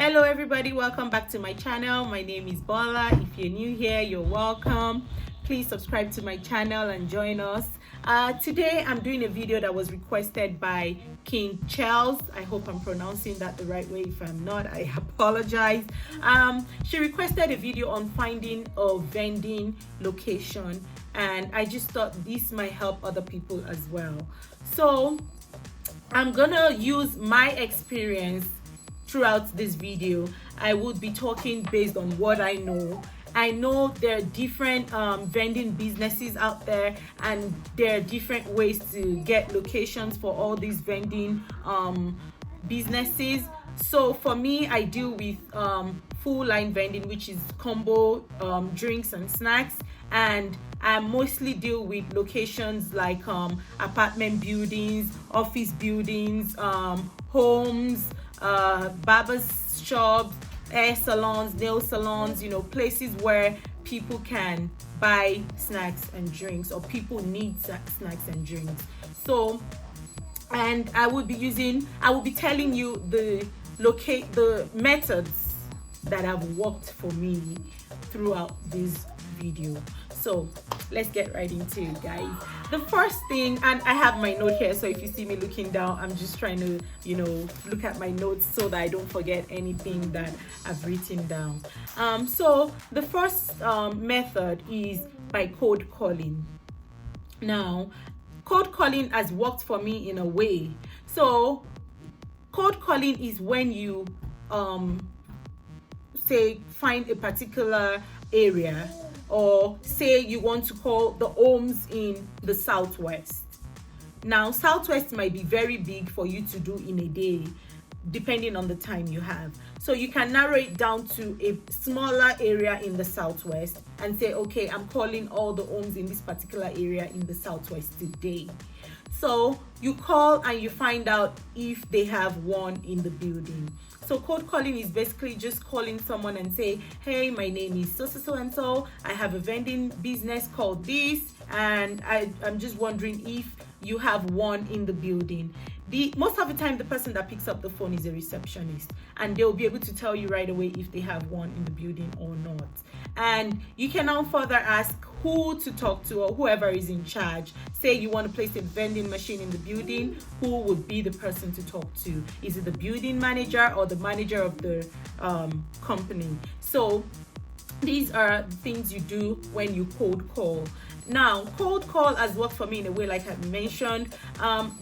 Hello everybody, welcome back to my channel. My name is Bola. If you're new here, you're welcome. Please subscribe to my channel and join us. Today I'm doing a video that was requested by King Charles. I hope I'm pronouncing that the right way. If I'm not, I apologize. She requested a video on finding a vending location, and I just thought this might help other people as well. So I'm gonna use my experience throughout this video. I would be talking based on what I know. I know there are different vending businesses out there, and there are different ways to get locations for all these vending businesses. So for me, I deal with full line vending, which is combo drinks and snacks, and I mostly deal with locations like apartment buildings, office buildings, homes, barbers shops, hair salons, nail salons, places where people can buy snacks and drinks, or people need snacks and drinks. So, and I will be telling you the methods that have worked for me throughout this video. So let's get right into it, guys. The first thing, and I have my note here, so if you see me looking down, I'm just trying to look at my notes so that I don't forget anything that I've written down. So the first method is by cold calling. Now, cold calling has worked for me in a way. So cold calling is when you say find a particular area, or say you want to call the homes in the Southwest. Now, Southwest might be very big for you to do in a day, depending on the time you have. So you can narrow it down to a smaller area in the Southwest and say, okay, I'm calling all the homes in this particular area in the Southwest today. So you call and you find out if they have one in the building. So cold calling is basically just calling someone and say, hey, my name is so and so. I have a vending business called this, and I'm just wondering if you have one in the building. Most of the time, the person that picks up the phone is a receptionist, and they'll be able to tell you right away if they have one in the building or not. And you can now further ask who to talk to, or whoever is in charge. Say you want to place a vending machine in the building, who would be the person to talk to? Is it the building manager or the manager of the company? So these are things you do when you cold call. Now, cold call has worked for me in a way, like I mentioned.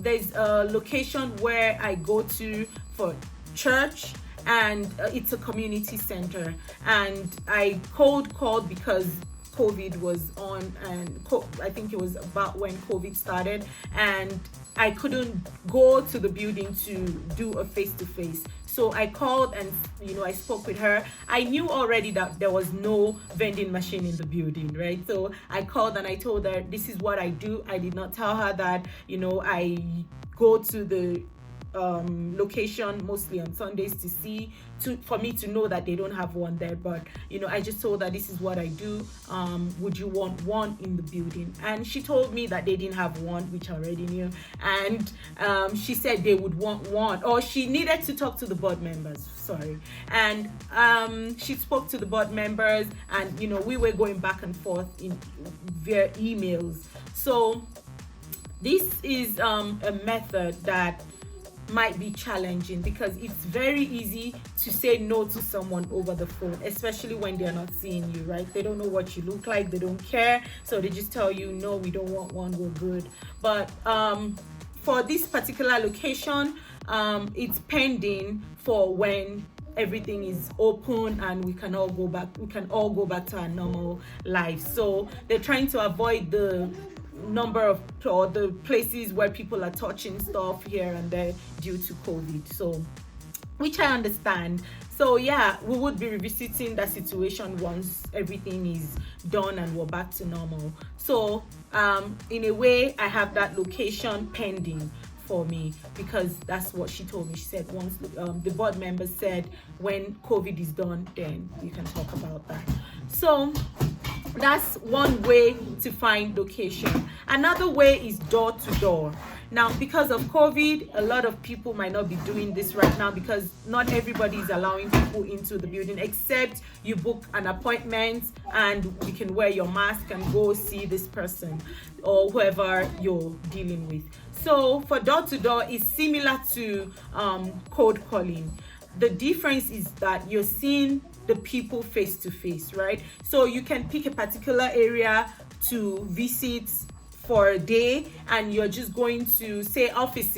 There's a location where I go to for church, and it's a community center, and I cold called because COVID was on, and I think it was about when COVID started, and I couldn't go to the building to do a face-to-face. So I called and I spoke with her. I knew already that there was no vending machine in the building, right? So I called and I told her this is what I do. I did not tell her that I go to the location mostly on Sundays for me to know that they don't have one there, but I just told her this is what I do. Would you want one in the building? And she told me that they didn't have one, which I already knew, and she said they would want one, or she needed to talk to the board members, and she spoke to the board members, and we were going back and forth via emails. So this is a method that might be challenging, because it's very easy to say no to someone over the phone, especially when they're not seeing you, right? They don't know what you look like, they don't care, so they just tell you, no, we don't want one, we're good. But for this particular location, it's pending for when everything is open and we can all go back to our normal life. So they're trying to avoid the the places where people are touching stuff here and there due to COVID, so which I understand. So yeah, we would be revisiting that situation once everything is done and we're back to normal. So in a way, I have that location pending for me, because that's what she told me. She said once the board members said when COVID is done, then we can talk about that. So that's one way to find location. Another way is door to door. Now, because of COVID, a lot of people might not be doing this right now because not everybody is allowing people into the building, except you book an appointment and you can wear your mask and go see this person or whoever you're dealing with. So for door-to-door, it's similar to cold calling. The difference is that you're seeing the people face to face, right? So you can pick a particular area to visit for a day, and you're just going to, say, office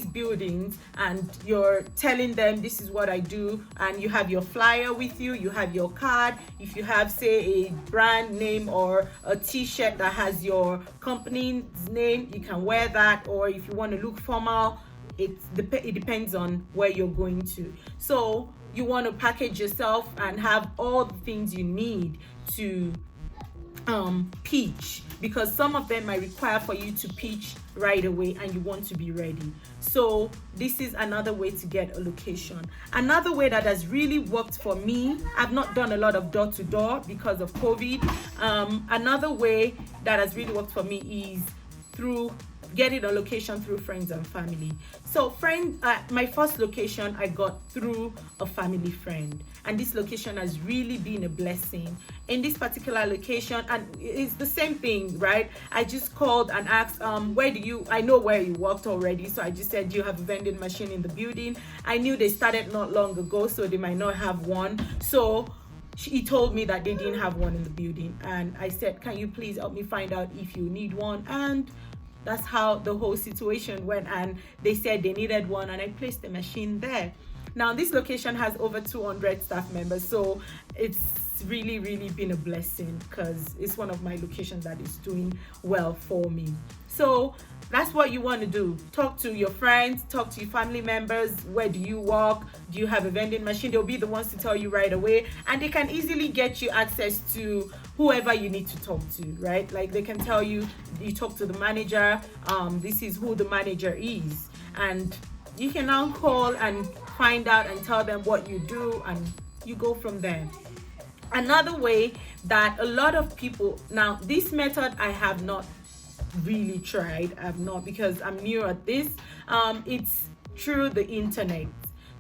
buildings, and you're telling them this is what I do, and you have your flyer with you, you have your card. If you have, say, a brand name or a t-shirt that has your company's name, you can wear that. Or if you want to look formal, it depends on where you're going to. So you want to package yourself and have all the things you need to pitch, because some of them might require for you to pitch right away and you want to be ready. So this is another way to get a location. Another way that has really worked for me, I've not done a lot of door-to-door because of COVID. Another way that has really worked for me is through getting a location through friends and family. So my first location I got through a family friend, and this location has really been a blessing. In this particular location, and it's the same thing, right? I just called and asked, I know where you worked already, so I just said, do you have a vending machine in the building? I knew they started not long ago, so they might not have one. So he told me that they didn't have one in the building, and I said, can you please help me find out if you need one? And that's how the whole situation went, and they said they needed one, and I placed the machine there. Now this location has over 200 staff members, so it's really been a blessing because it's one of my locations that is doing well for me. So that's what you want to do. Talk to your friends, talk to your family members. Where do you work? Do you have a vending machine? They'll be the ones to tell you right away, and they can easily get you access to whoever you need to talk to, right? Like they can tell you talk to the manager, this is who the manager is, and you can now call and find out and tell them what you do, and you go from there. Another way that a lot of people, now this method I have not really tried, because I'm new at this. It's through the internet.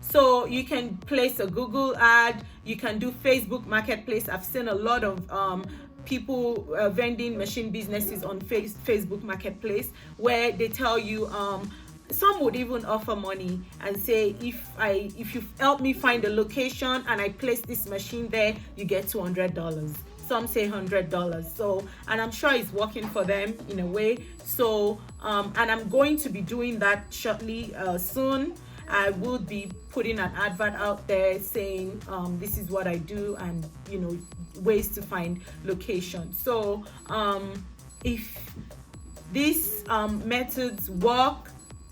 So you can place a Google ad, you can do Facebook Marketplace. I've seen a lot of people vending machine businesses on Facebook Marketplace, where they tell you, some would even offer money and say, if you help me find a location and I place this machine there, you get $200. Some say $100. So, and I'm sure it's working for them in a way. So and I'm going to be doing that shortly, soon. I will be putting an advert out there saying this is what I do, and ways to find locations. So if these methods work,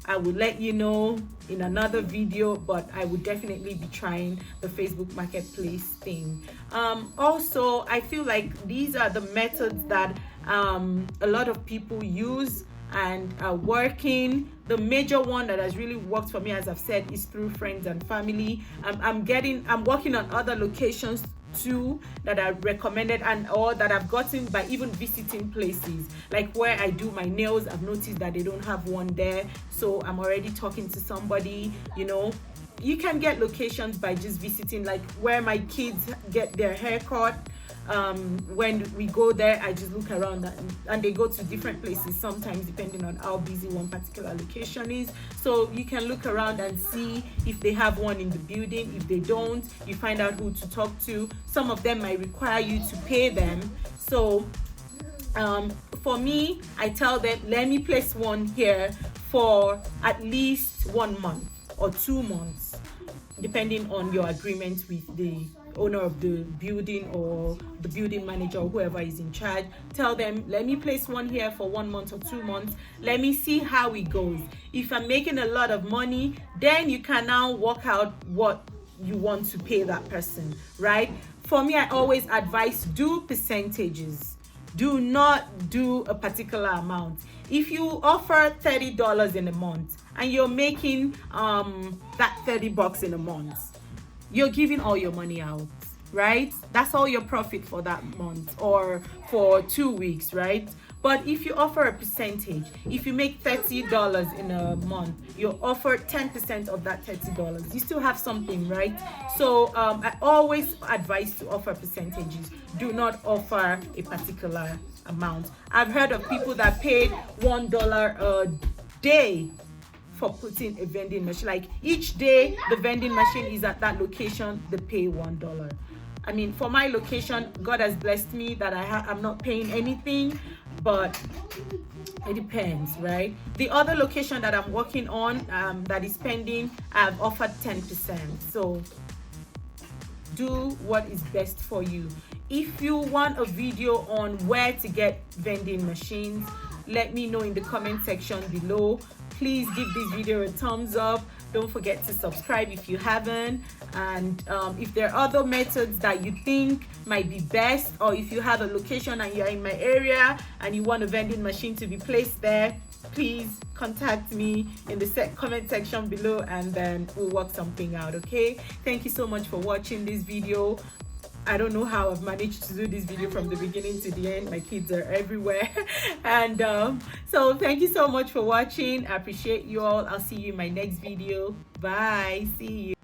I will let you know in another video, but I would definitely be trying the Facebook Marketplace thing. Also, I feel like these are the methods that a lot of people use and are working. The major one that has really worked for me, as I've said, is through friends and family. I'm working on other locations too that are recommended or that I've gotten by even visiting places, like where I do my nails. I've noticed that they don't have one there, so I'm already talking to somebody. You can get locations by just visiting, like where my kids get their hair cut. When we go there, I just look around, and they go to different places sometimes depending on how busy one particular location is. So you can look around and see if they have one in the building. If they don't, you find out who to talk to. Some of them might require you to pay them. So for me, I tell them, let me place one here for at least 1 month or 2 months, depending on your agreement with the owner of the building or the building manager or whoever is in charge. Tell them, let me place one here for 1 month or 2 months. Let me see how it goes. If I'm making a lot of money, then you can now work out what you want to pay that person, right? For me, I always advise, do percentages. Do not do a particular amount. If you offer $30 in a month and you're making that $30 in a month, you're giving all your money out, right? That's all your profit for that month or for 2 weeks, right? But if you offer a percentage, if you make $30 in a month, you offer 10% of that $30. You still have something, right? So I always advise to offer percentages. Do not offer a particular amount. I've heard of people that paid $1 a day for putting a vending machine. Like each day the vending machine is at that location, they pay $1. I mean, for my location, God has blessed me that I'm not paying anything, but it depends, right? The other location that I'm working on, that is pending, I've offered 10%. So do what is best for you. If you want a video on where to get vending machines, let me know in the comment section below. Please give this video a thumbs up. Don't forget to subscribe if you haven't. And if there are other methods that you think might be best, or if you have a location and you're in my area and you want a vending machine to be placed there, please contact me in the comment section below, and then we'll work something out. Okay, thank you so much for watching this video. I don't know how I've managed to do this video from the beginning to the end. My kids are everywhere. And so thank you so much for watching. I appreciate you all. I'll see you in my next video. Bye. See you.